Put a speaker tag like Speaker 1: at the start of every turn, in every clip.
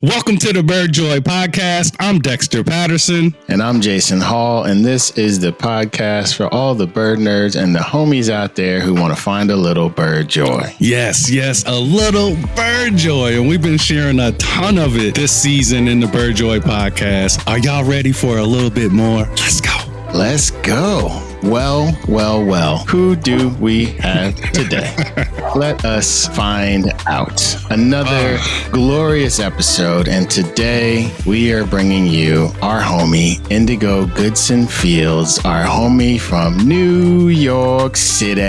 Speaker 1: Welcome to the Bird Joy Podcast. I'm Dexter Patterson.
Speaker 2: And I'm Jason Hall. And this is the podcast for all the bird nerds and the homies out there who want to find a little bird joy.
Speaker 1: Yes, a little bird joy. And we've been sharing a ton of it this season in the Bird Joy Podcast. Are y'all ready for a little bit more? Let's go.
Speaker 2: Let's go. Well. Who do we have today? Let us find out. Another glorious episode. And today we are bringing you our homie, Indigo Goodson-Fields, our homie from New York City.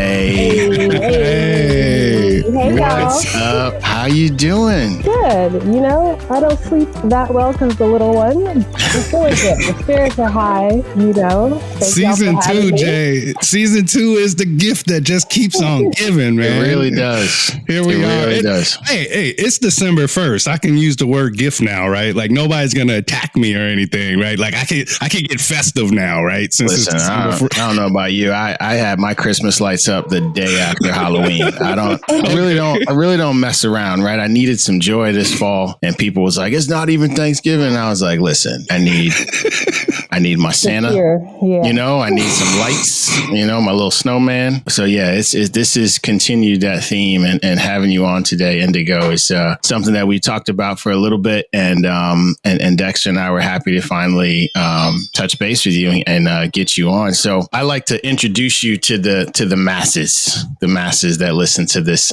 Speaker 1: Hey,
Speaker 2: what's up? How you doing?
Speaker 3: Good. You know, I don't sleep that well because the little one. I'm feeling good. The spirits are high, you know.
Speaker 1: Season 2, Jay. Season 2 is the gift that just keeps on giving, man.
Speaker 2: It really does.
Speaker 1: Here we are.
Speaker 2: Really does.
Speaker 1: Hey, it's December 1st. I can use the word gift now, right? Like nobody's gonna attack me or anything, right? Like I can get festive now, right?
Speaker 2: Since listen, I don't know about you. I had my Christmas lights up the day after Halloween. I really don't mess around, right? I needed some joy this fall, and people was like, "It's not even Thanksgiving." And I was like, "Listen, I need my Santa.
Speaker 3: Yeah.
Speaker 2: You know, I need some lights. You know, my little snowman." So yeah, this is continued that theme, and having you on today, Indigo, is something that we talked about for a little bit, and Dexter and I were happy to finally touch base with you and get you on. So I like to introduce you to the masses that listen to this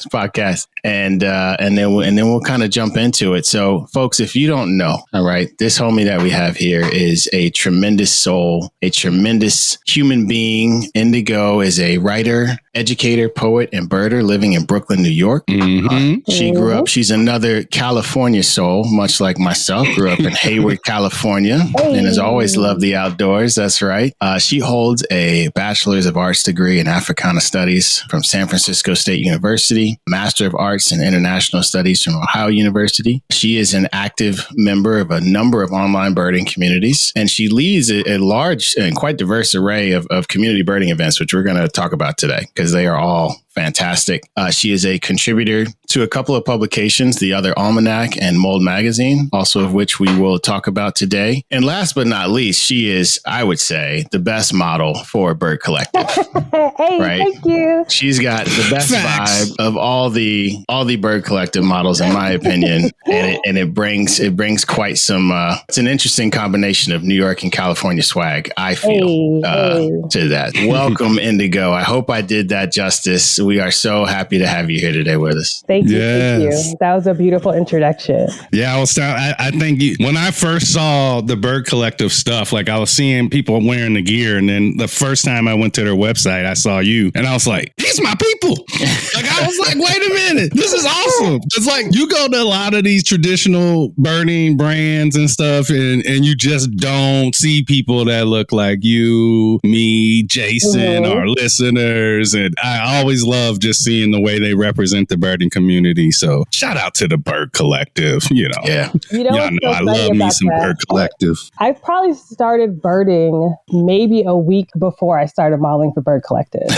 Speaker 2: podcast, and then we'll kind of jump into it. So folks, if you don't know, all right, this homie that we have here is a tremendous soul, a tremendous human being. Indigo is a writer, educator, poet, and birder living in Brooklyn, New York.
Speaker 1: Mm-hmm.
Speaker 2: She's another California soul, much like myself. Grew up in Hayward, California, and has always loved the outdoors. That's right. She holds a Bachelor's of Arts degree in Africana Studies from San Francisco State University, Master of Arts in International Studies from Ohio University. She is an active member of a number of online birding communities, and she leads a large and quite diverse array of community birding events, which we're going to talk about today because they are all fantastic. She is a contributor to a couple of publications, The Other Almanac and Mold Magazine, also of which we will talk about today. And last but not least, she is, I would say, the best model for Bird Collective.
Speaker 3: Hey,
Speaker 2: right?
Speaker 3: Thank you.
Speaker 2: She's got the best vibe of all the Bird Collective models, in my opinion, and it brings quite some. It's an interesting combination of New York and California swag, I feel, to that. Welcome, Indigo. I hope I did that justice. We are so happy to have you here today with us.
Speaker 3: Thank you. That was a beautiful introduction.
Speaker 1: Yeah, I think when I first saw the Bird Collective stuff, like I was seeing people wearing the gear, and then the first time I went to their website, I saw you, and I was like, "These my people." Like I was like, "Wait a minute, this is awesome." It's like you go to a lot of these traditional birding brands and stuff, and you just don't see people that look like you, me, Jason, our listeners, and I always love just seeing the way they represent the birding community. So shout out to the Bird Collective, you know.
Speaker 2: Yeah.
Speaker 1: Y'all know I love me some Bird Collective.
Speaker 3: I probably started birding maybe a week before I started modeling for Bird Collective.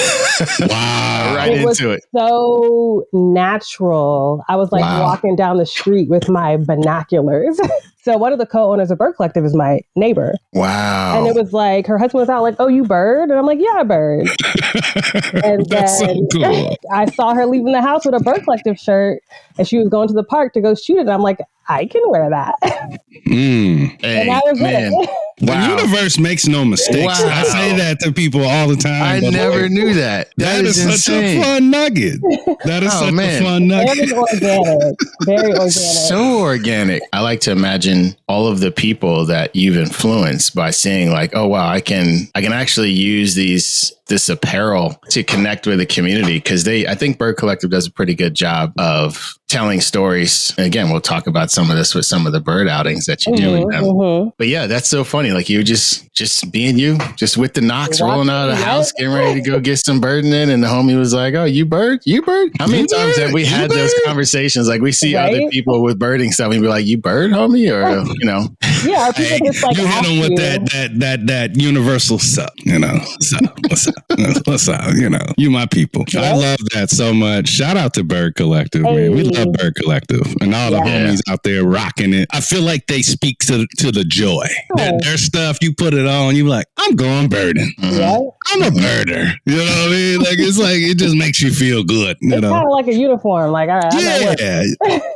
Speaker 1: Wow.
Speaker 2: Right into it.
Speaker 3: So natural. I was like walking down the street with my binoculars. So one of the co-owners of Bird Collective is my neighbor.
Speaker 2: Wow.
Speaker 3: And it was like, her husband was out like, "Oh, you bird?" And I'm like, "Yeah, I bird." And
Speaker 1: That's
Speaker 3: then
Speaker 1: so cool.
Speaker 3: I saw her leaving the house with a Bird Collective shirt, and she was going to the park to go shoot it. And I'm like, I can wear that.
Speaker 2: Hey,
Speaker 3: and that was
Speaker 2: man.
Speaker 3: it.
Speaker 1: The universe makes no mistakes.
Speaker 2: Wow.
Speaker 1: I say that to people all the time.
Speaker 2: I never knew that.
Speaker 1: That is such
Speaker 2: insane.
Speaker 1: a fun nugget. That is such a fun nugget.
Speaker 3: Very organic. Very organic.
Speaker 2: So organic. I like to imagine all of the people that you've influenced by saying like, "Oh wow, I can actually use this apparel to connect with the community," because I think Bird Collective does a pretty good job of telling stories. And again, we'll talk about some of this with some of the bird outings that you do with them. But yeah, that's so funny. Like you just being you, just with the Knox, rolling out of the house, getting ready to go get some birding in. And the homie was like, "Oh, you bird? You bird?" How many times have we had those conversations? Like we see other people with birding stuff and be like, "You bird, homie?" Or, you know.
Speaker 3: Yeah, or people just like
Speaker 1: you hit them with that universal sup, what's up, you my people. Yep. I love that so much. Shout out to Bird Collective, man. We love Bird Collective and all the homies out there rocking it. I feel like they speak to the joy. Their stuff, you put it on, you like, I'm going birding. I'm a birder. You know what I mean? Like it's like it just makes you feel good. It's
Speaker 3: kind of like a uniform. Like, all right,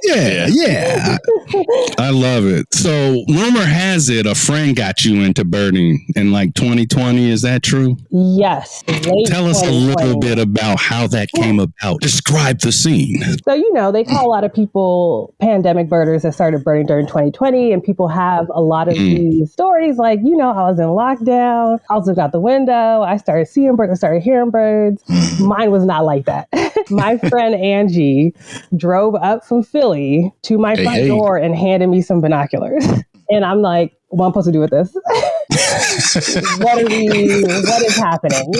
Speaker 1: yeah. I love it. So rumor has it a friend got you into birding in like 2020. Is that true?
Speaker 3: Yes.
Speaker 1: Tell us a little bit about how that came about. Describe the scene.
Speaker 3: So, they call a lot of people pandemic birders that started birding during 2020, and people have a lot of these stories like, I was in lockdown. I was looking out the window. I started seeing birds. I started hearing birds. Mine was not like that. My friend Angie drove up from Philly to my front door and handed me some binoculars. And I'm like, what am I supposed to do with this? What is happening?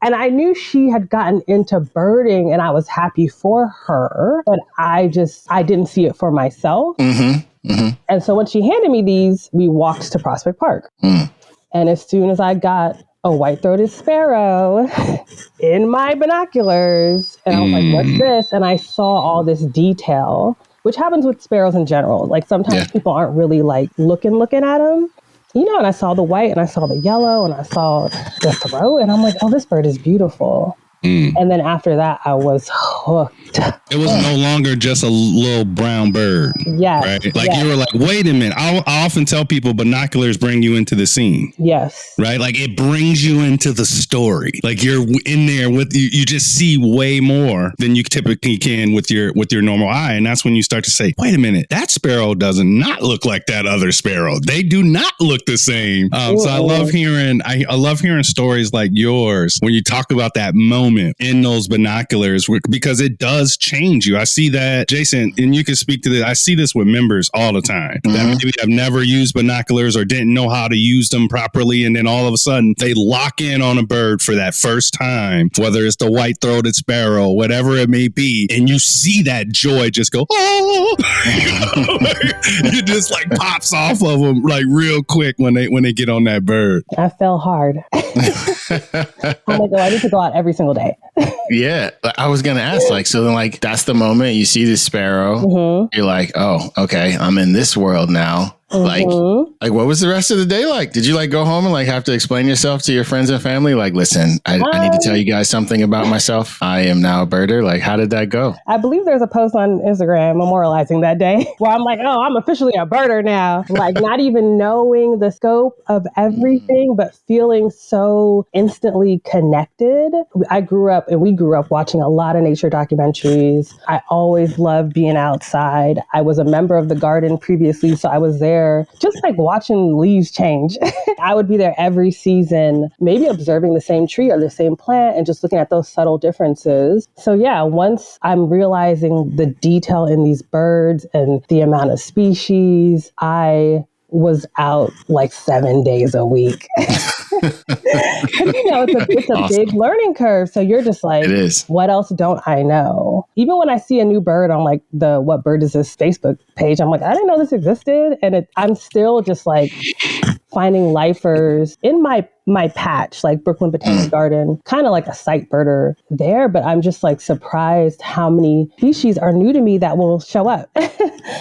Speaker 3: And I knew she had gotten into birding and I was happy for her, but I didn't see it for myself. And so when she handed me these, we walked to Prospect Park. And as soon as I got a white-throated sparrow in my binoculars, and I was like, what's this? And I saw all this detail, which happens with sparrows in general. Like sometimes people aren't really like looking at them, and I saw the white and I saw the yellow and I saw the throat and I'm like, oh, this bird is beautiful. And then after that, I was hooked.
Speaker 1: It was no longer just a little brown bird.
Speaker 3: Yes.
Speaker 1: Right? Like you were like, wait a minute. I often tell people binoculars bring you into the scene.
Speaker 3: Yes.
Speaker 1: Right? Like it brings you into the story. Like you're in there with you just see way more than you typically can with your normal eye. And that's when you start to say, wait a minute, that sparrow does not look like that other sparrow. They do not look the same. So I love hearing stories like yours when you talk about that moment in those binoculars, because it does change you. I see that, Jason, and you can speak to this. I see this with members all the time that maybe have never used binoculars or didn't know how to use them properly. And then all of a sudden they lock in on a bird for that first time, whether it's the white-throated sparrow, whatever it may be. And you see that joy just go, oh, it just like pops off of them like real quick when they get on that bird.
Speaker 3: I fell hard. I'm like, I need to go out every single day.
Speaker 2: Yeah, I was gonna ask, so then, that's the moment you see the sparrow. You're like, oh, okay, I'm in this world now. Like what was the rest of the day like? Did you go home and have to explain yourself to your friends and family? Listen, I need to tell you guys something about myself. I am now a birder. How did that go?
Speaker 3: I believe there's a post on Instagram memorializing that day where I'm like, oh, I'm officially a birder now. Not even knowing the scope of everything, but feeling so instantly connected. We grew up watching a lot of nature documentaries. I always loved being outside. I was a member of the garden previously, so I was there just watching leaves change. I would be there every season, maybe observing the same tree or the same plant and just looking at those subtle differences. So yeah, once I'm realizing the detail in these birds and the amount of species, I was out 7 days a week. It's a awesome. Big learning curve. So you're just like, it is. What else don't I know? Even when I see a new bird on the What Bird Is This Facebook page, I'm like, I didn't know this existed. And I'm still just finding lifers in my patch, Brooklyn Botanic Garden, kind of like a site birder there. But I'm just surprised how many species are new to me that will show up.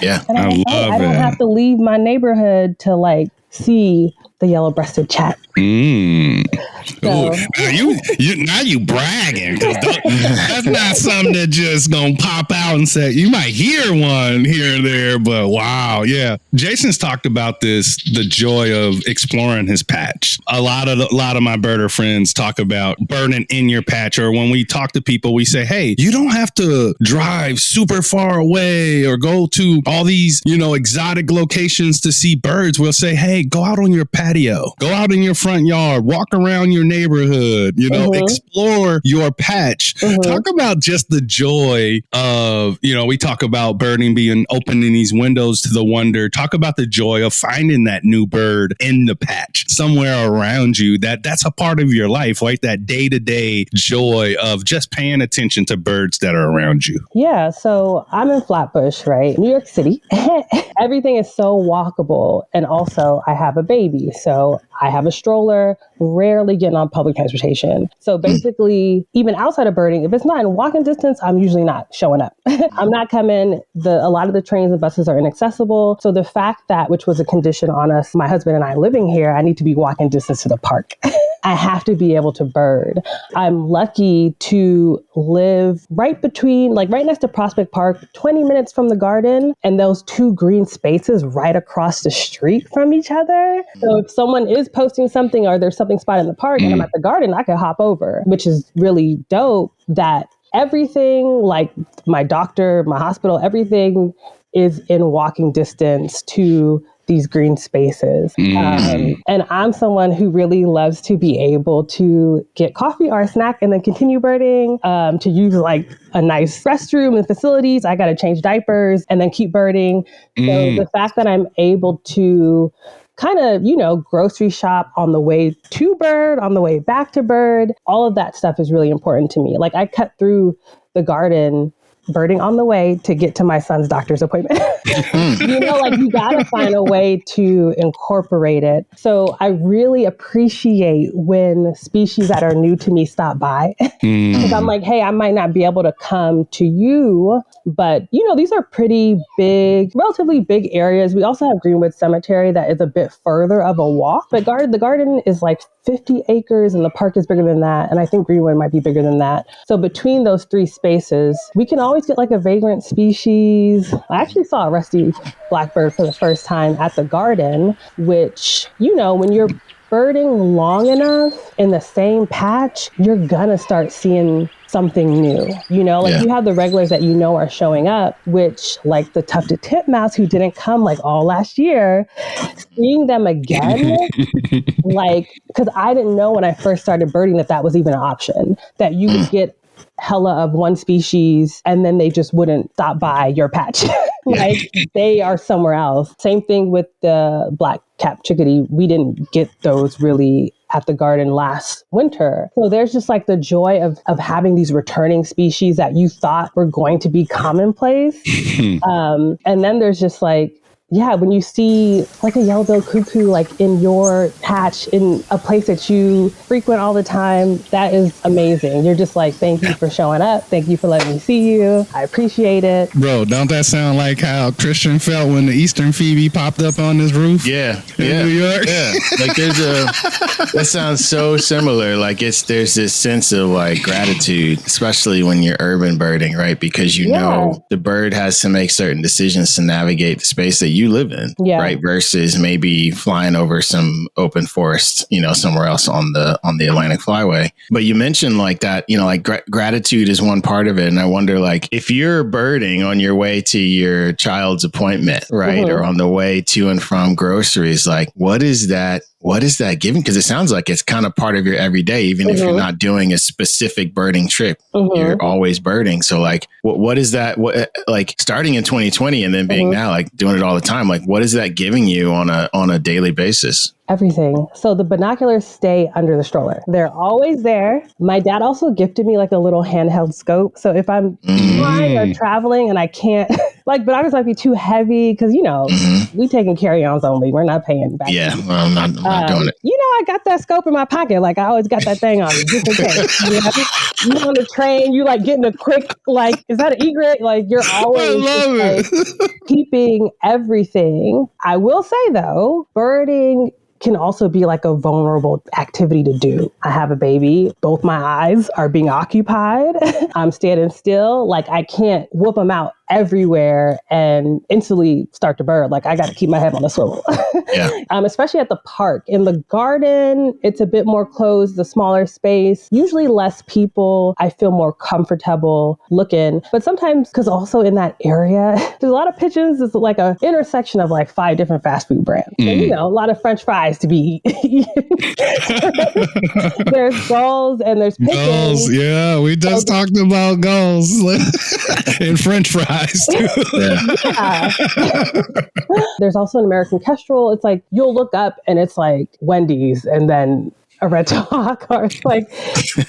Speaker 2: Yeah.
Speaker 3: And I don't have to leave my neighborhood to see the yellow-breasted chat.
Speaker 1: So. Now you bragging, because that's not something that just gonna pop out and say. You might hear one here and there, but wow, yeah. Jason's talked about the joy of exploring his patch. A lot of my birder friends talk about birding in your patch, or when we talk to people, we say, hey, you don't have to drive super far away or go to all these exotic locations to see birds. We'll say, hey, go out on your patio, go out in your front yard, walk around your neighborhood, explore your patch. Talk about just the joy of, we talk about birding being opening these windows to the wonder. Talk about the joy of finding that new bird in the patch somewhere around you. That's a part of your life, right? That day-to-day joy of just paying attention to birds that are around you.
Speaker 3: Yeah, so I'm in Flatbush, right? New York City. Everything is so walkable. And also I have a baby. So I have a stroller, rarely getting on public transportation. So basically, even outside of birding, if it's not in walking distance, I'm usually not showing up. I'm not coming. A lot of the trains and buses are inaccessible. So the fact that, which was a condition on us, my husband and I living here, I need to be walking distance to the park. I have to be able to bird. I'm lucky to live right next to Prospect Park, 20 minutes from the garden, and those two green spaces right across the street from each other. So if someone is posting something or there's something spotted in the park and I'm at the garden, I can hop over, which is really dope that everything, like my doctor, my hospital, everything is in walking distance to these green spaces. And I'm someone who really loves to be able to get coffee or a snack and then continue birding, to use like a nice restroom and facilities. I got to change diapers and then keep birding. So the fact that I'm able to kind of, grocery shop on the way to bird, on the way back to bird, all of that stuff is really important to me. Like I cut through the garden birding on the way to get to my son's doctor's appointment. You gotta find a way to incorporate it. So I really appreciate when species that are new to me stop by. Because I'm like, hey, I might not be able to come to you, but these are pretty big, relatively big areas. We also have Greenwood Cemetery that is a bit further of a walk, but the garden is like 50 acres and the park is bigger than that. And I think Greenwood might be bigger than that. So between those three spaces, we can always get like a vagrant species. I actually saw a rusty blackbird for the first time at the garden, which, when you're birding long enough in the same patch, you're gonna start seeing something new. You have the regulars that are showing up, which like the tufted titmouse who didn't come like all last year, seeing them again, because I didn't know when I first started birding that was even an option, that you would get hella of one species and then they just wouldn't stop by your patch. They are somewhere else. Same thing with the black cap chickadee. We didn't get those really at the garden last winter. So there's just like the joy of having these returning species that you thought were going to be commonplace. And then there's just like, when you see like a yellow-billed cuckoo like in your patch in a place that you frequent all the time, that is amazing. You're just like, thank you for showing up. Thank you for letting me see you. I appreciate it.
Speaker 1: Bro, don't that sound like how Christian felt when the Eastern Phoebe popped up on his roof?
Speaker 2: Yeah.
Speaker 1: In New York?
Speaker 2: Yeah. Like that sounds so similar. Like there's this sense of like gratitude, especially when you're urban birding, right? Because the bird has to make certain decisions to navigate the space that you live in, right? Versus maybe flying over some open forest, somewhere else on the Atlantic Flyway. But you mentioned like that, gratitude is one part of it. And I wonder, like, if you're birding on your way to your child's appointment, right? Or on the way to and from groceries, like, what is that giving? Because it sounds like it's kind of part of your everyday, even if you're not doing a specific birding trip, you're always birding. So like, what is that? What, like starting in 2020 and then being now, like doing it all the time, like what is that giving you on a daily basis?
Speaker 3: Everything. So the binoculars stay under the stroller. They're always there. My dad also gifted me like a little handheld scope. So if I'm flying or traveling and I can't, like binoculars might be too heavy because, we taking carry-ons only. We're not paying back.
Speaker 2: Yeah, well, I'm not doing it.
Speaker 3: I got that scope in my pocket. Like I always got that thing on me just in case. You on the train, you like getting a quick, like, is that an egret? Like you're always keeping everything. I will say though, birding can also be like a vulnerable activity to do. I have a baby. Both my eyes are being occupied. I'm standing still. Like I can't whoop them out everywhere and instantly start to bird. Like I got to keep my head on a swivel.
Speaker 2: Yeah.
Speaker 3: Especially at the park. In the garden, it's a bit more closed, the smaller space, usually less people. I feel more comfortable looking. But sometimes, because also in that area, there's a lot of pigeons. It's like a intersection of like 5 different fast food brands. And, you know, a lot of French fries to be eaten. There's gulls and there's pigeons.
Speaker 1: Gulls, yeah. We just talked about gulls and French fries too.
Speaker 3: Yeah. There's also an American Kestrel. It's like you'll look up and it's like Wendy's and then a Red Hawk, or it's like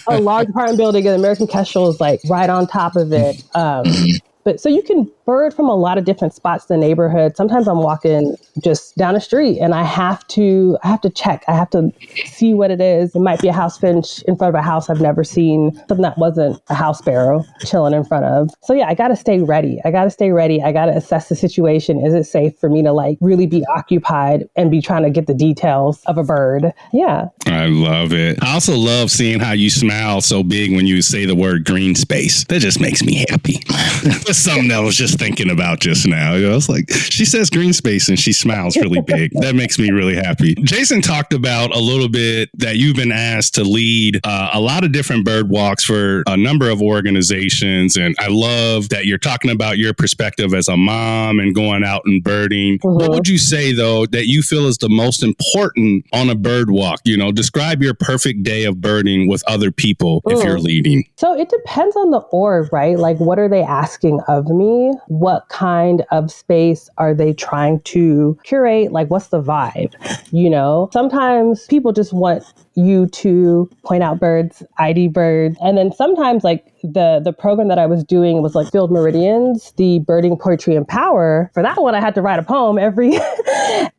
Speaker 3: a large apartment building and the American Kestrel is like right on top of it. But so you can bird from a lot of different spots in the neighborhood. Sometimes I'm walking just down the street and I have to check. I have to see what it is. It might be a house finch in front of a house I've never seen, something that wasn't a house sparrow chilling in front of. So yeah, I got to stay ready. I got to assess the situation. Is it safe for me to like really be occupied and be trying to get the details of a bird? Yeah.
Speaker 1: I love it. I also love seeing how you smile so big when you say the word green space. That just makes me happy. That's something that I was just thinking about just now. You know, I was like, she says green space and she smiles really big. That makes me really happy. Jason talked about a little bit that you've been asked to lead a lot of different bird walks for a number of organizations. And I love that you're talking about your perspective as a mom and going out and birding. Mm-hmm. What would you say, though, that you feel is the most important on a bird walk? You know, describe your perfect day of birding with other people if you're leading.
Speaker 3: So it depends on the org, right? Like, what are they asking of me? What kind of space are they trying to curate? Like, what's the vibe? You know, sometimes people just want you to point out birds, ID birds. And then sometimes like the program that I was doing was like Field Meridians, the Birding, Poetry, and Power. For that one, I had to write a poem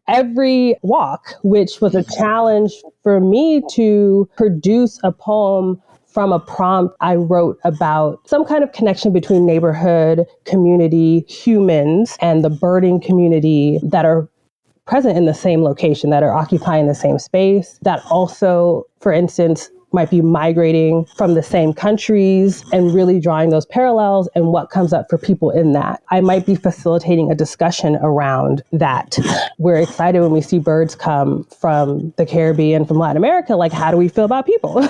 Speaker 3: every walk, which was a challenge for me to produce a poem from a prompt I wrote about some kind of connection between neighborhood, community, humans, and the birding community that are present in the same location, that are occupying the same space, that also, for instance, might be migrating from the same countries, and really drawing those parallels and what comes up for people in that. I might be facilitating a discussion around that. We're excited when we see birds come from the Caribbean, from Latin America. Like, how do we feel about people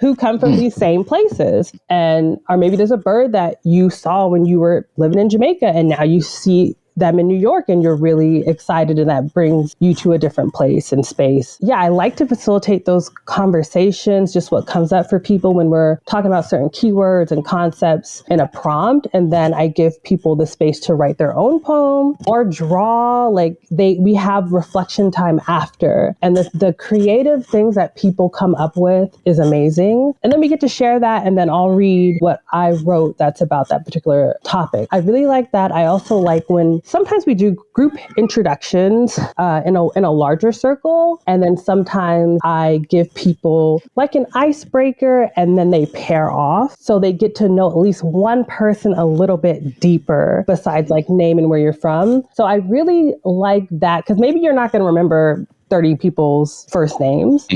Speaker 3: who come from these same places? Or maybe there's a bird that you saw when you were living in Jamaica and now you see them in New York and you're really excited and that brings you to a different place and space. Yeah, I like to facilitate those conversations, just what comes up for people when we're talking about certain keywords and concepts in a prompt. And then I give people the space to write their own poem or draw. Like we have reflection time after. And the creative things that people come up with is amazing. And then we get to share that and then I'll read what I wrote that's about that particular topic. I really like that. I also like when sometimes we do group introductions in a larger circle, and then sometimes I give people like an icebreaker, and then they pair off, so they get to know at least one person a little bit deeper besides like name and where you're from. So I really like that because maybe you're not going to remember 30 people's first names,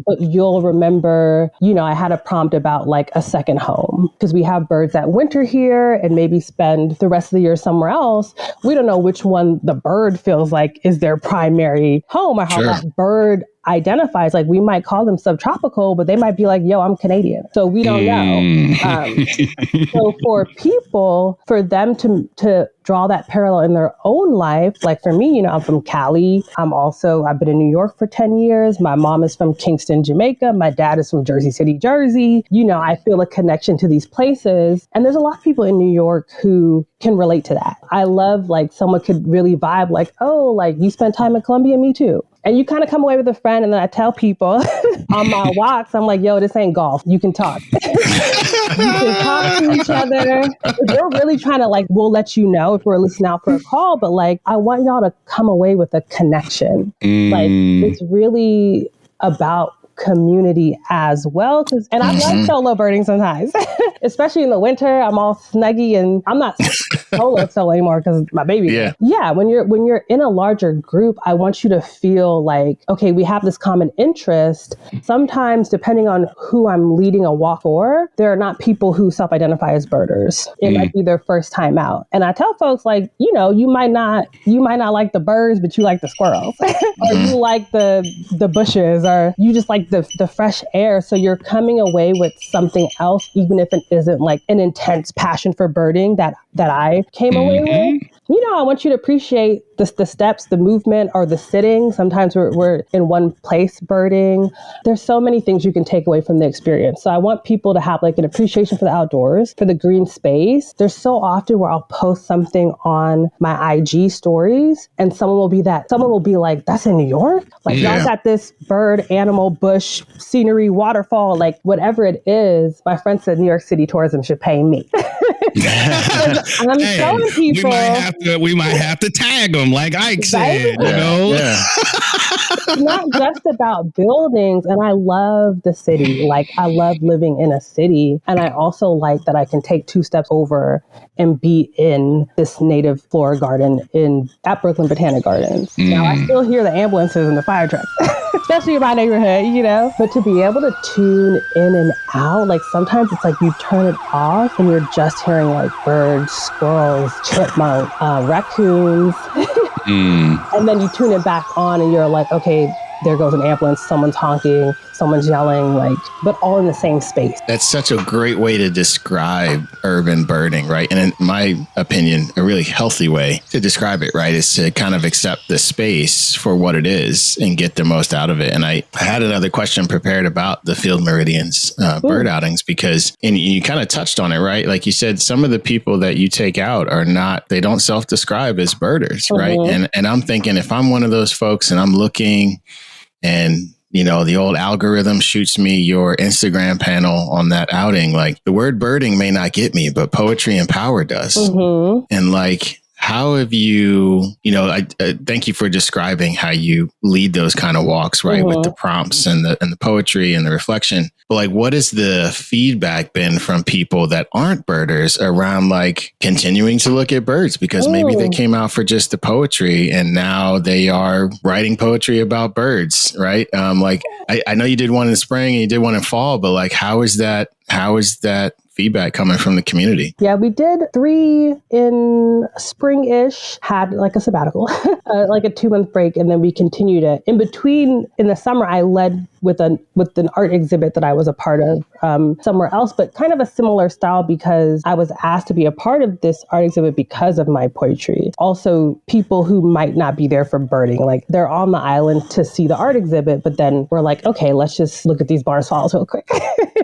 Speaker 3: but you'll remember, I had a prompt about like a second home because we have birds that winter here and maybe spend the rest of the year somewhere else. We don't know which one the bird feels like is their primary home or how that bird identifies. Like we might call them subtropical, but they might be like, yo, I'm Canadian. So we don't know. So for people, for them to draw that parallel in their own life, like for me, I'm from Cali. I've been in New York for 10 years. My mom is from Kingston, Jamaica. My dad is from Jersey City, Jersey. I feel a connection to these places. And there's a lot of people in New York who can relate to that. I love like someone could really vibe like, oh, like you spent time in Colombia, me too. And you kind of come away with a friend, and then I tell people on my walks, I'm like, yo, this ain't golf. You can talk. You can talk to each other. We're really trying to like, we'll let you know if we're listening out for a call, but like, I want y'all to come away with a connection. Like, it's really about community as well. And I like solo birding sometimes, especially in the winter. I'm all snuggy and I'm not solo anymore because my baby. Yeah. When you're in a larger group, I want you to feel like, okay, we have this common interest. Sometimes, depending on who I'm leading a walk for, there are not people who self-identify as birders. It might be their first time out. And I tell folks, like, you might not like the birds, but you like the squirrels, or you like the bushes, or you just like the fresh air. So you're coming away with something else, even if it isn't like an intense passion for birding that I came away with. I want you to appreciate the steps, the movement, or the sitting. Sometimes we're in one place birding. There's so many things you can take away from the experience. So I want people to have like an appreciation for the outdoors, for the green space. There's so often where I'll post something on my IG stories and someone will be like, that's in New York? Like y'all got this bird, animal, bush, scenery, waterfall, like whatever it is. My friend said New York City tourism should pay me. I'm showing people.
Speaker 1: We might have to tag them, like Ike said.
Speaker 3: It's not just about buildings, and I love the city. Like I love living in a city, and I also like that I can take 2 steps over and be in this native flora garden at Brooklyn Botanic Gardens. Now I still hear the ambulances and the fire trucks, especially in my neighborhood, But to be able to tune in and out, like sometimes it's like you turn it off and you're just hearing like birds, squirrels, chipmunk, raccoons. And then you tune it back on and you're like, okay, there goes an ambulance, someone's honking, someone's yelling, like, but all in the same space.
Speaker 2: That's such a great way to describe urban birding, right? And in my opinion, a really healthy way to describe it, right, is to kind of accept the space for what it is and get the most out of it. And I had another question prepared about the Field Meridians bird outings because, and you kind of touched on it, right? Like you said, some of the people that you take out they don't self-describe as birders, right? And I'm thinking if I'm one of those folks and I'm looking and the old algorithm shoots me your Instagram panel on that outing. Like the word birding may not get me, but poetry and power does. And like, how have you, I thank you for describing how you lead those kind of walks, right? With the prompts and the poetry and the reflection. But like, what has the feedback been from people that aren't birders around like continuing to look at birds? Because maybe they came out for just the poetry and now they are writing poetry about birds, right? Like I know you did one in spring and you did one in fall, but like, how is that feedback coming from the community?
Speaker 3: Yeah, we did 3 in spring-ish, had like a sabbatical, like a 2-month break. And then we continued it. In between, in the summer, I led with an art exhibit that I was a part of somewhere else, but kind of a similar style because I was asked to be a part of this art exhibit because of my poetry. Also, people who might not be there for birding, like they're on the island to see the art exhibit, but then we're like, okay, let's just look at these barn swallows real quick.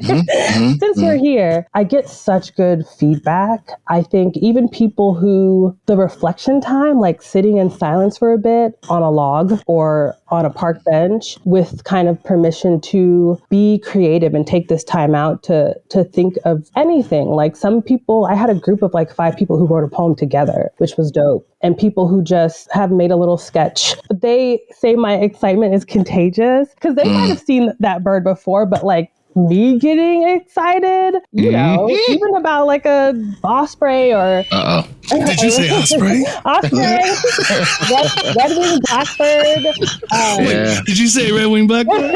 Speaker 3: Since we're here, I get such good feedback. I think even people who the reflection time, like sitting in silence for a bit on a log or on a park bench with kind of permission to be creative and take this time out to think of anything. Like some people, I had a group of like 5 people who wrote a poem together, which was dope. And people who just have made a little sketch. They say my excitement is contagious because they might have seen that bird before, but like me getting excited, even about like a osprey or...
Speaker 1: Did you say osprey?
Speaker 3: Osprey, red-winged blackbird.
Speaker 1: Did you say red-winged blackbird?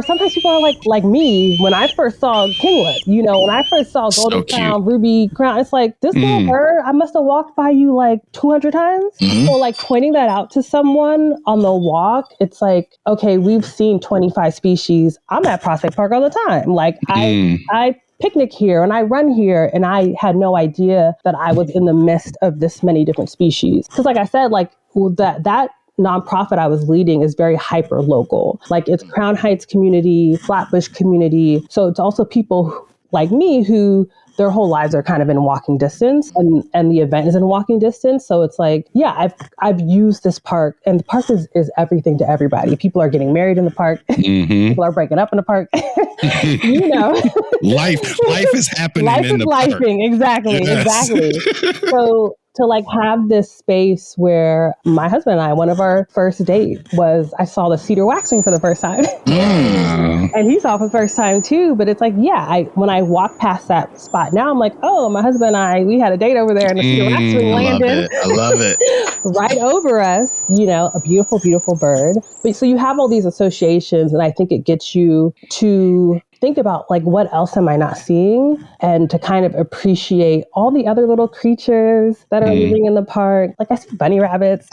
Speaker 3: Sometimes people are like me. When I first saw kinglet, when I first saw golden crown, ruby crown, it's like, this little bird, I must have walked by you like 200 times. So like pointing that out to someone on the walk, it's like, okay, we've seen 25 species. I'm at Prospect Park all the time. Like I picnic here and I run here, and I had no idea that I was in the midst of this many different species. Because like I said, like that nonprofit I was leading is very hyper local. Like it's Crown Heights community, Flatbush community. So it's also people like me who their whole lives are kind of in walking distance, and the event is in walking distance. So it's like, yeah, I've used this park, and the park is everything to everybody. People are getting married in the park. People are breaking up in the park.
Speaker 1: Life is happening in the park.
Speaker 3: Exactly. So to like have this space where my husband and I, one of our first date was I saw the cedar waxing for the first time. And he saw it for the first time too. But it's like, yeah, when I walk past that spot now, I'm like, oh, my husband and I, we had a date over there and the cedar waxwing landed.
Speaker 2: I love it.
Speaker 3: Right over us, you know, a beautiful, beautiful bird. But so you have all these associations, and I think it gets you to think about like, what else am I not seeing? And to kind of appreciate all the other little creatures that are living in the park. Like I see bunny rabbits.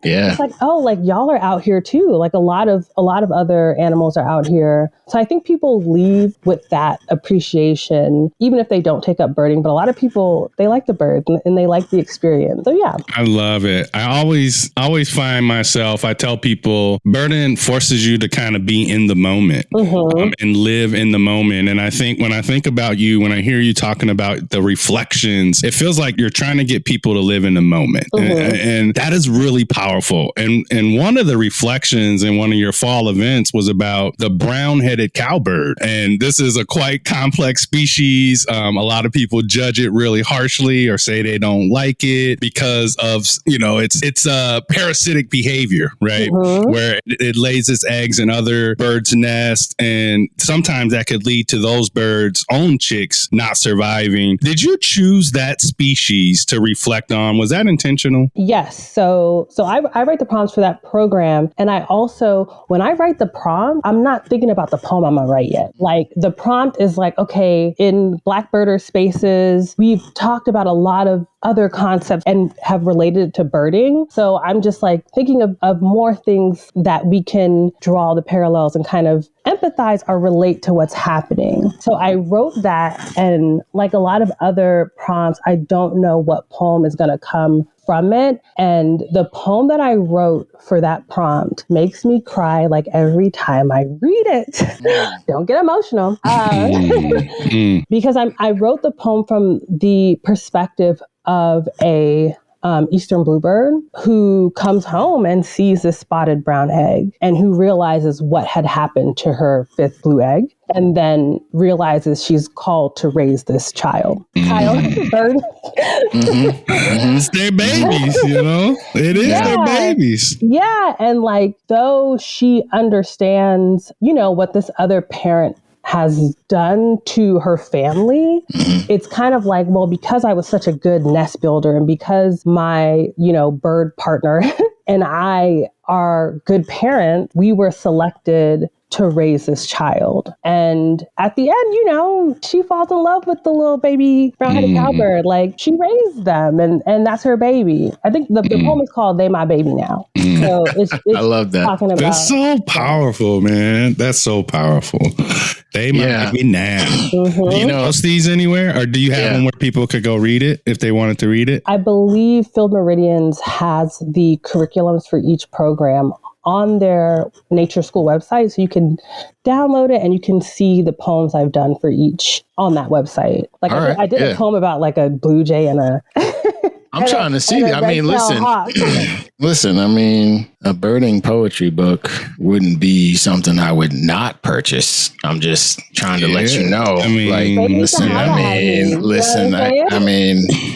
Speaker 2: Yeah.
Speaker 3: It's like, oh, like y'all are out here too. Like a lot of other animals are out here. So I think people leave with that appreciation, even if they don't take up birding. But a lot of people, they like the birds and they like the experience. So yeah.
Speaker 1: I love it. I always find myself, I tell people, birding forces you to kind of be in the moment and live in the moment. And I think when I think about you, when I hear you talking about the reflections, it feels like you're trying to get people to live in the moment. And that is really powerful. And one of the reflections in one of your fall events was about the brown-headed cowbird. And this is a quite complex species. A lot of people judge it really harshly or say they don't like it because of, you know, it's a parasitic behavior, right? Where it lays its eggs in other birds' nests. And sometimes that could lead to those birds' own chicks not surviving. Did you choose that species to reflect on? Was that intentional?
Speaker 3: Yes. So I write the prompts for that program. And I also, when I write the prompt, I'm not thinking about the poem I'm going to write yet. Like the prompt is like, okay, in Black birder spaces, we've talked about a lot of other concepts and have related it to birding. So I'm just like thinking of more things that we can draw the parallels and kind of empathize or relate to what's happening. So I wrote that, and like a lot of other prompts, I don't know what poem is going to come from it. And the poem that I wrote for that prompt makes me cry like every time I read it. Don't get emotional. Because I wrote the poem from the perspective of a eastern bluebird who comes home and sees this spotted brown egg and who realizes what had happened to her fifth blue egg, and then realizes she's called to raise this child. Bird.
Speaker 1: It's their babies, you know? It is their babies.
Speaker 3: Yeah. And like, though she understands, you know, what this other parent has done to her family, it's kind of like, well, because I was such a good nest builder and because my, you know, bird partner and I are good parents, we were selected to raise this child. And at the end, you know, she falls in love with the little baby brown-headed cowbird. Like, she raised them, and that's her baby. I think the poem is called They My Baby Now. So it's
Speaker 2: I love that.
Speaker 3: Talking about,
Speaker 1: that's so powerful, man. That's so powerful. They might be now. Do you post these anywhere, or do you have one where people could go read it if they wanted to read it?
Speaker 3: I believe Field Meridians has the curriculums for each program on their nature school website. So you can download it and you can see the poems I've done for each on that website. Like I did a poem about like a blue jay and a...
Speaker 2: I'm trying to see. I mean, listen, I mean, a birding poetry book wouldn't be something I would not purchase. I'm just trying to let you know. I mean, like, listen,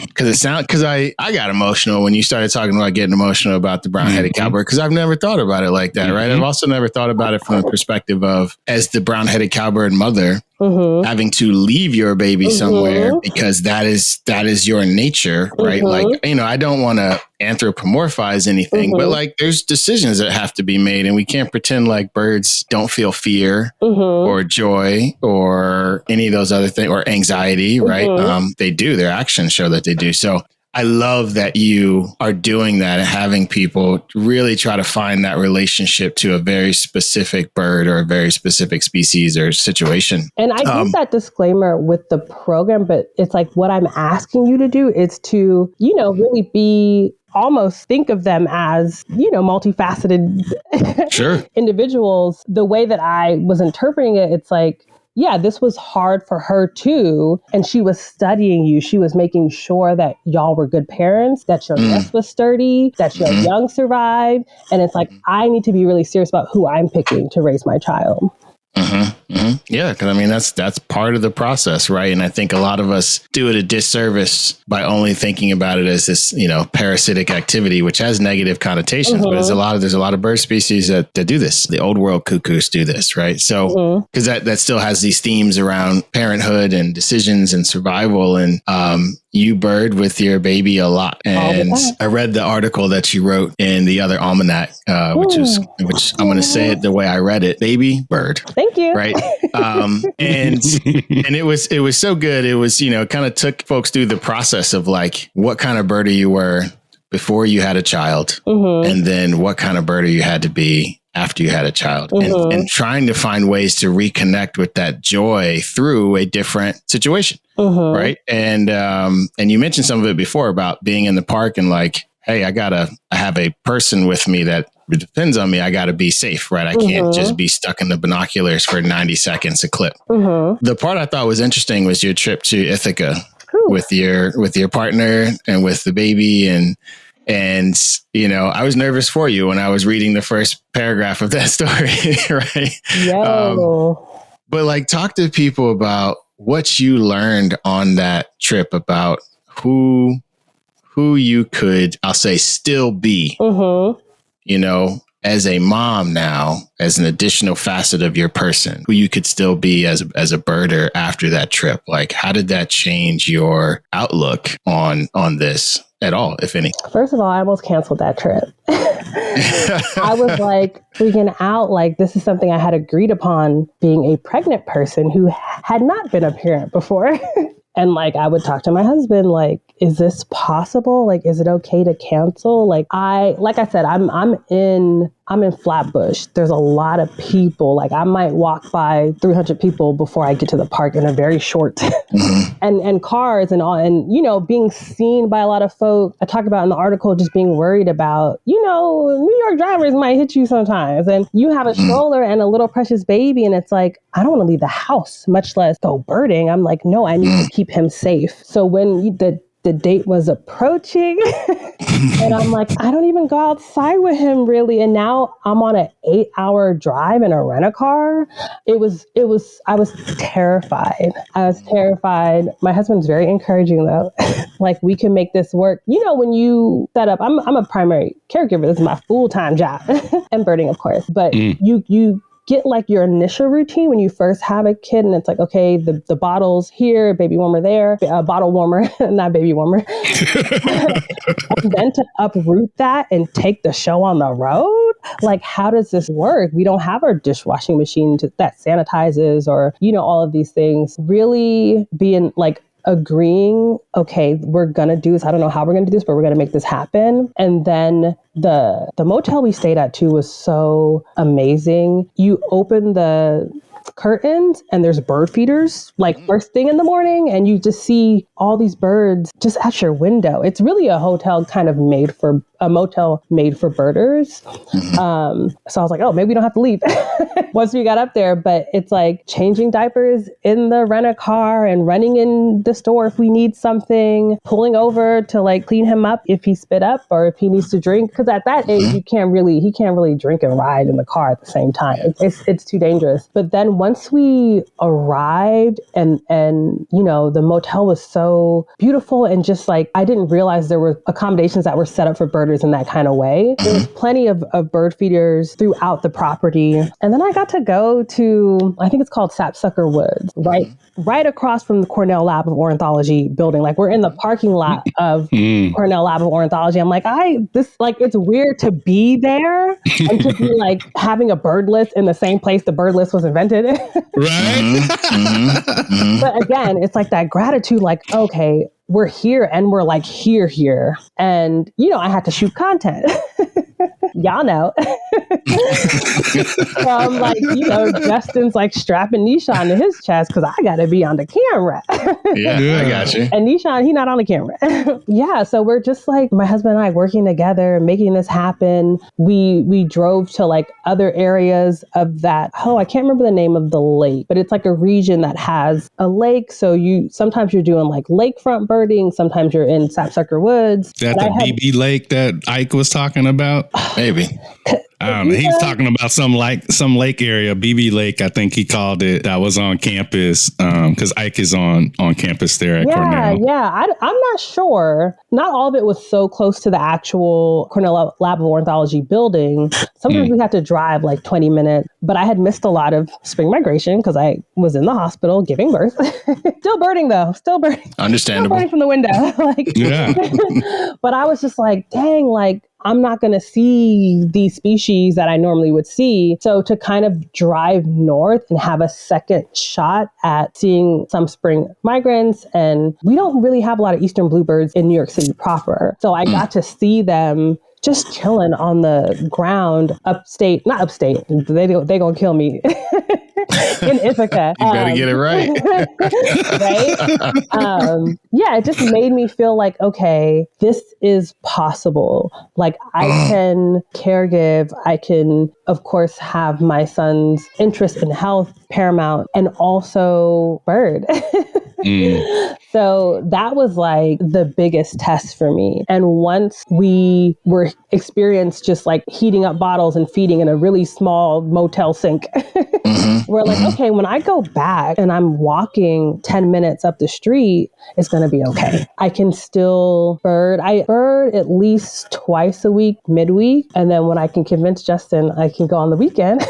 Speaker 2: because I got emotional when you started talking about getting emotional about the brown-headed cowbird, because I've never thought about it like that, right? I've also never thought about it from the perspective of, as the brown-headed cowbird mother, having to leave your baby somewhere because that is your nature, right? Like, you know, I don't want to anthropomorphize anything, but like there's decisions that have to be made, and we can't pretend like birds don't feel fear or joy or any of those other things, or anxiety, right? They do. Their actions show that they do. So I love that you are doing that and having people really try to find that relationship to a very specific bird or a very specific species or situation.
Speaker 3: And I use that disclaimer with the program, but it's like what I'm asking you to do is to, you know, really be almost think of them as, you know, multifaceted individuals. The way that I was interpreting it, it's like, yeah, this was hard for her too. And she was studying you. She was making sure that y'all were good parents, that your nest was sturdy, that your young survived. And it's like, I need to be really serious about who I'm picking to raise my child.
Speaker 2: Mm-hmm. Yeah, because I mean that's part of the process, right? And I think a lot of us do it a disservice by only thinking about it as this, parasitic activity, which has negative connotations. But there's a lot of bird species that do this. The old world cuckoos do this, right? So because that still has these themes around parenthood and decisions and survival, and you bird with your baby a lot. And I read the article that you wrote in the other almanac, which I'm going to say it the way I read it: baby bird.
Speaker 3: Thank you.
Speaker 2: Right. And it was so good. It was, kind of took folks through the process of like what kind of birdie you were before you had a child, and then what kind of birdie you had to be after you had a child, and trying to find ways to reconnect with that joy through a different situation. Right. And you mentioned some of it before about being in the park and like, hey, I have a person with me that depends on me. I got to be safe, right? I can't just be stuck in the binoculars for 90 seconds a clip. The part I thought was interesting was your trip to Ithaca with your partner and with the baby. And I was nervous for you when I was reading the first paragraph of that story, right? But like, talk to people about what you learned on that trip about who you could, I'll say, still be, as a mom now, as an additional facet of your person, who you could still be as a birder after that trip. Like, how did that change your outlook on this at all, if any?
Speaker 3: First of all, I almost canceled that trip. I was like freaking out. Like, this is something I had agreed upon, being a pregnant person who had not been a parent before. And like, I would talk to my husband, like, is this possible? Like, is it okay to cancel? Like I said, I'm in Flatbush. There's a lot of people. Like, I might walk by 300 people before I get to the park in a very short and cars and all. And, being seen by a lot of folks. I talk about in the article, just being worried about, New York drivers might hit you sometimes. And you have a stroller and a little precious baby. And it's like, I don't want to leave the house, much less go birding. I'm like, no, I need to keep him safe. So when the date was approaching and I'm like, I don't even go outside with him really. And now I'm on an 8-hour drive in a rent-a-car. I was terrified. My husband's very encouraging though. Like, we can make this work. When you set up, I'm a primary caregiver. This is my full-time job and birding, of course, but you get like your initial routine when you first have a kid, and it's like, okay, the bottle's here, baby warmer there, bottle warmer, not baby warmer. And then to uproot that and take the show on the road, like, how does this work? We don't have our dishwashing machine that sanitizes or, all of these things. Really being like, agreeing, okay, we're going to do this. I don't know how we're going to do this, but we're going to make this happen. And then the motel we stayed at too was so amazing. You open the curtains and there's bird feeders like first thing in the morning, and you just see all these birds just at your window. It's really a motel made for birders. So I was like, oh, maybe we don't have to leave once we got up there. But it's like changing diapers in the rent-a-car and running in the store if we need something, pulling over to like clean him up if he spit up or if he needs to drink. Because at that age, he can't really drink and ride in the car at the same time. It's too dangerous. But then once we arrived and the motel was so beautiful, and just like, I didn't realize there were accommodations that were set up for birders in that kind of way. There was plenty of bird feeders throughout the property. And then I got to go to, I think it's called Sapsucker Woods, right across from the Cornell Lab of Ornithology building. Like, we're in the parking lot of Cornell Lab of Ornithology. I'm like, it's weird to be there and to be like having a bird list in the same place the bird list was invented.
Speaker 1: Right.
Speaker 3: But again, it's like that gratitude, like, okay, we're here and we're like here. And, I had to shoot content. Y'all know. So I'm like, Justin's like strapping Nishan to his chest because I got to be on the camera.
Speaker 2: Yeah, I got you.
Speaker 3: And Nishan, he's not on the camera. Yeah, so we're just like, my husband and I working together, making this happen. We drove to like other areas of that. Oh, I can't remember the name of the lake, but it's like a region that has a lake. So sometimes you're doing like lakefront birding, sometimes you're in Sapsucker Woods.
Speaker 1: Is that the BB Lake that Ike was talking about?
Speaker 2: Maybe.
Speaker 1: I don't know. He's talking about some lake area, BB Lake, I think he called it, that was on campus because Ike is on campus there at Cornell.
Speaker 3: Yeah. I'm not sure. Not all of it was so close to the actual Cornell Lab of Ornithology building. Sometimes we had to drive like 20 minutes, but I had missed a lot of spring migration because I was in the hospital giving birth. Still birding though. Still birding.
Speaker 2: Understandable.
Speaker 3: Still birding from the window. But I was just like, dang, like, I'm not going to see these species that I normally would see. So to kind of drive north and have a second shot at seeing some spring migrants, and we don't really have a lot of eastern bluebirds in New York City proper. So I got to see them just chilling on the ground not upstate. They gonna kill me. In Ithaca.
Speaker 2: You better get it right.
Speaker 3: Right? Yeah, it just made me feel like, okay, this is possible. Like I can caregive. I can, of course, have my son's interest in health paramount and also bird. So that was like the biggest test for me. And once we were experienced just like heating up bottles and feeding in a really small motel sink, we're like, okay, when I go back and I'm walking 10 minutes up the street, it's going to be okay. I can still bird. I bird at least twice a week, midweek. And then when I can convince Justin, I can go on the weekend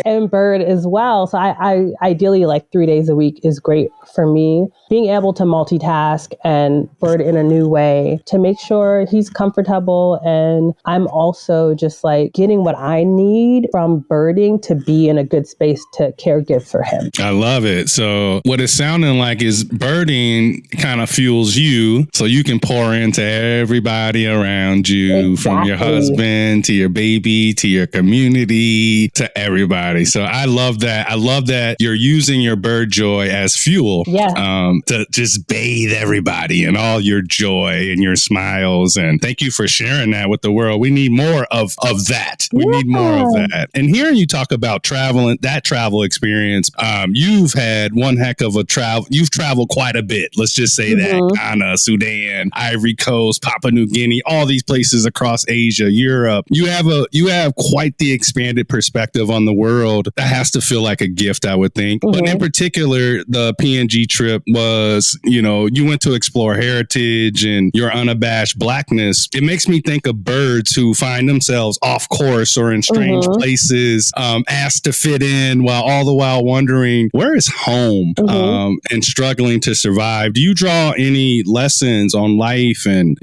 Speaker 3: and bird as well. So I ideally like 3 days a week is great for me. Being able to multitask and bird in a new way to make sure he's comfortable. And I'm also just like getting what I need from birding to be in a good space to caregive for him.
Speaker 1: I love it. So what it's sounding like is birding kind of fuels you so you can pour into everybody around you, from your husband to your baby to your community to everybody. So I love that. I love that you're using your bird joy as fuel to just bathe everybody in all your joy and your smiles. And thank you for sharing that with the world. We need more of that. We need more of that. And hearing you talk about traveling, that travel experience, you've had one heck of a travel. You've traveled quite a bit. Let's just say that. Ghana, Sudan, Ivory Coast, Papua New Guinea, all these places across Asia, Europe. You have quite the expanded perspective on the world. That has to feel like a gift, I would think. But in particular, the PNG trip was, you went to explore heritage and your unabashed Blackness. It makes me think of birds who find themselves off course or in strange places, asked to fit in all the while wondering where is home, and struggling to survive. Do you draw any lessons on life and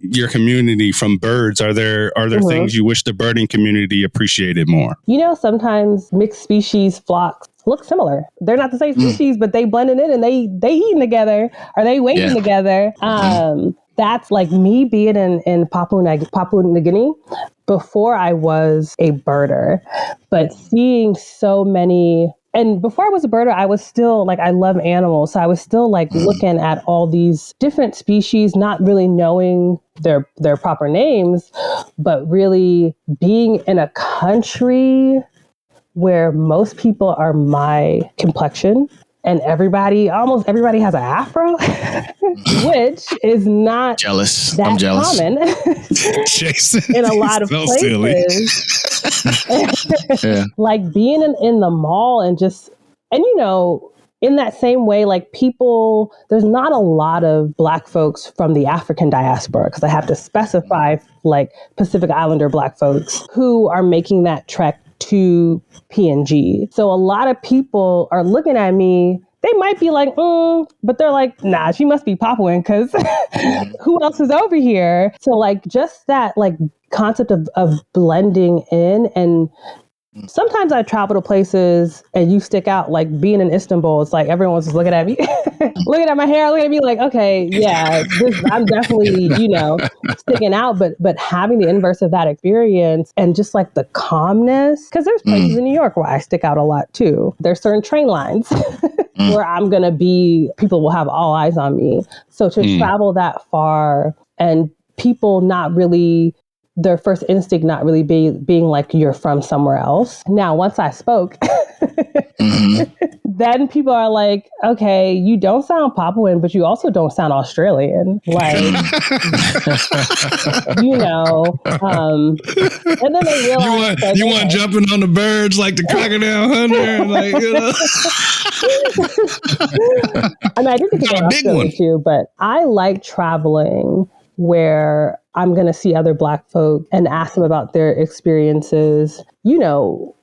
Speaker 1: your community from birds? Are there things you wish the birding community appreciated more?
Speaker 3: Sometimes mixed species flocks look similar. They're not the same species, but they blended in and they eating together or they waiting together. That's like me being in Papua New Guinea before I was a birder, but seeing so many. And before I was a birder, I was still like, I love animals. So I was still like looking at all these different species, not really knowing their proper names, but really being in a country where most people are my complexion and almost everybody has an afro, which is not
Speaker 2: jealous.
Speaker 3: I'm
Speaker 2: jealous.
Speaker 3: Common
Speaker 1: Jason,
Speaker 3: in a lot of places. Like being in the mall and in that same way, like people, there's not a lot of Black folks from the African diaspora, because I have to specify like Pacific Islander Black folks who are making that trek to PNG. So a lot of people are looking at me. They might be like, but they're like, nah, she must be Papuan because who else is over here? So like just that like concept of blending in. And sometimes I travel to places and you stick out, like being in Istanbul. It's like everyone's just looking at me, looking at my hair, looking at me like, okay, yeah, I'm definitely, sticking out. But having the inverse of that experience and just like the calmness, because there's places in New York where I stick out a lot too. There's certain train lines where I'm going to be, people will have all eyes on me. So to travel that far and people not really, their first instinct not really being like you're from somewhere else. Now, once I spoke, then people are like, okay, you don't sound Papuan, but you also don't sound Australian. Like, and then they realize
Speaker 1: you want jumping on the birds like the crocodile hunter, like,
Speaker 3: I mean, I do think it's a big one too, but I like traveling where I'm going to see other Black folk and ask them about their experiences,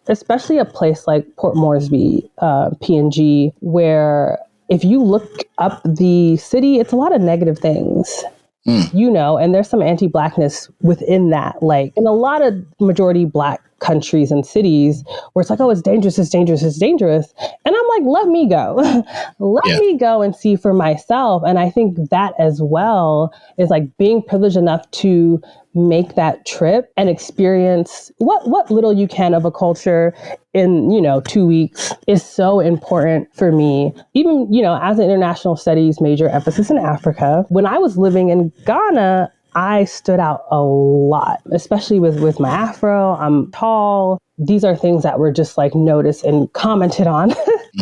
Speaker 3: especially a place like Port Moresby, PNG, where if you look up the city, it's a lot of negative things. And there's some anti-Blackness within that, like in a lot of majority Black countries and cities where it's like, oh, it's dangerous, it's dangerous, it's dangerous. And I'm like, let me go. Let me go and see for myself. And I think that as well is like being privileged enough to make that trip and experience what little you can of a culture in, 2 weeks is so important for me. Even, as an international studies major, emphasis in Africa, when I was living in Ghana, I stood out a lot, especially with my afro. I'm tall. These are things that were just like noticed and commented on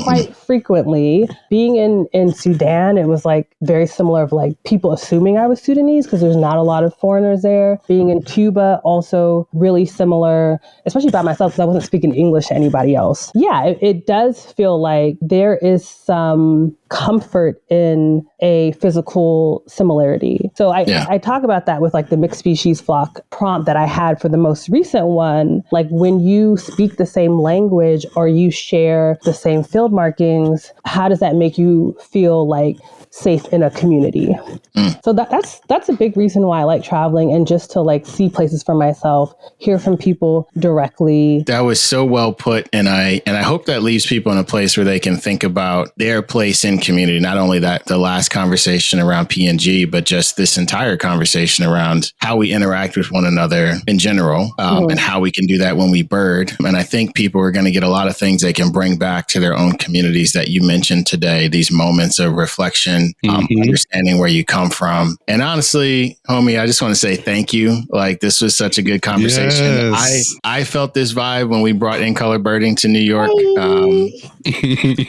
Speaker 3: quite frequently. Being in Sudan, it was like very similar of like people assuming I was Sudanese because there's not a lot of foreigners there. Being in Cuba, also really similar, especially by myself because I wasn't speaking English to anybody else. Yeah, it does feel like there is some comfort in a physical similarity. So I talk about that with like the mixed species flock prompt that I had for the most recent one. Like when you speak the same language or you share the same field markings, how does that make you feel like safe in a community? So that's a big reason why I like traveling and just to like see places for myself, hear from people directly.
Speaker 2: That was so well put. And I hope that leaves people in a place where they can think about their place in community. Not only that, the last conversation around PNG, but just this entire conversation around how we interact with one another in general, and how we can do that when we bird. And I think people are going to get a lot of things they can bring back to their own communities that you mentioned today, these moments of reflection, understanding where you come from. And honestly, homie, I just want to say thank you. Like, this was such a good conversation. Yes. I felt this vibe when we brought In Color Birding to New York.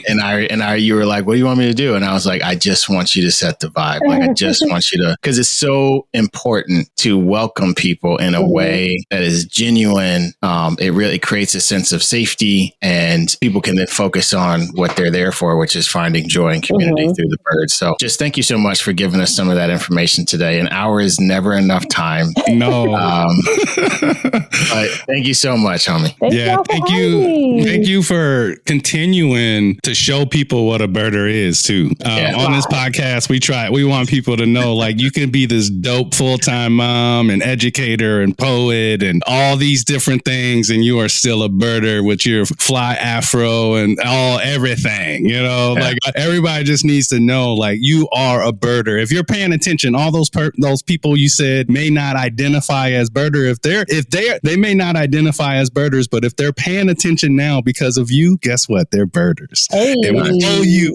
Speaker 2: And you were like, what do you want me to do? And I was like, I just want you to set the vibe. Like, I just want you to, because it's so important to welcome people in a way that is genuine. It really creates a sense of safety, and people can then focus on what they're there for, which is finding joy and community through the birds. So just thank you so much for giving us some of that information today. An hour is never enough time.
Speaker 1: No.
Speaker 2: But thank you so much, homie.
Speaker 1: Thank you. Thank you for continuing to show people what a birder is too. On this podcast, we want people to know, like, you can be this dope full-time mom and educator and poet and all these different things, and you are still a birder with your fly afro and everything, like everybody just needs to know, like, you are a birder. If you're paying attention, all those people you said may not identify as birder. If they may not identify as birders, but if they're paying attention now because of you, guess what? They're birders.
Speaker 3: Hey.
Speaker 1: And we owe you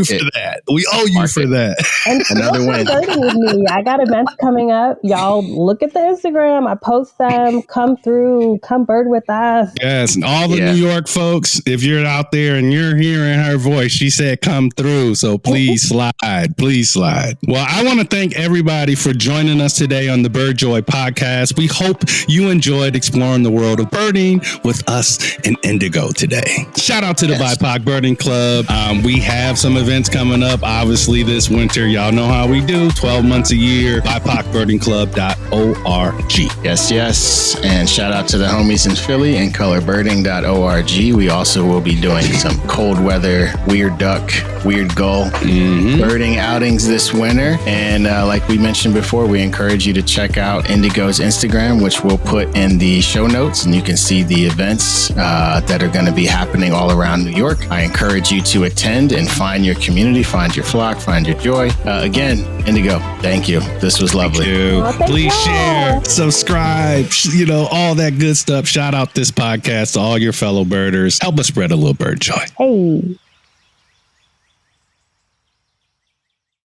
Speaker 1: for that. We owe you for that.
Speaker 3: And another win. With me. I got events coming up. Y'all look at the Instagram. I post them. Come through. Come bird with us.
Speaker 1: Yes. And all the New York folks, if you're out there and you're hearing her voice, she said come through. So please slide. Please slide. Well, I want to thank everybody for joining us today on the Bird Joy podcast. We hope you enjoyed exploring the world of birding with us and Indigo today. Shout out to the BIPOC Birding Club. We have some events coming up, obviously, this winter. Y'all know how we do. 12 months a year. BIPOCbirdingclub.org.
Speaker 2: Yes. And shout out to the homies in Philly and colorbirding.org. We also will be doing some cold weather, weird duck, weird gull birding outings this winter. And like we mentioned before, we encourage you to check out Indigo's Instagram, which we'll put in the show notes, and you can see the events that are going to be happening all around New York. I encourage you to attend and find your community, find your flock, find your joy. Again, Indigo, thank you. This was lovely.
Speaker 1: Please share, subscribe, all that good stuff. Shout out this podcast to all your fellow birders. Help us spread a little bird joy.
Speaker 3: Hey.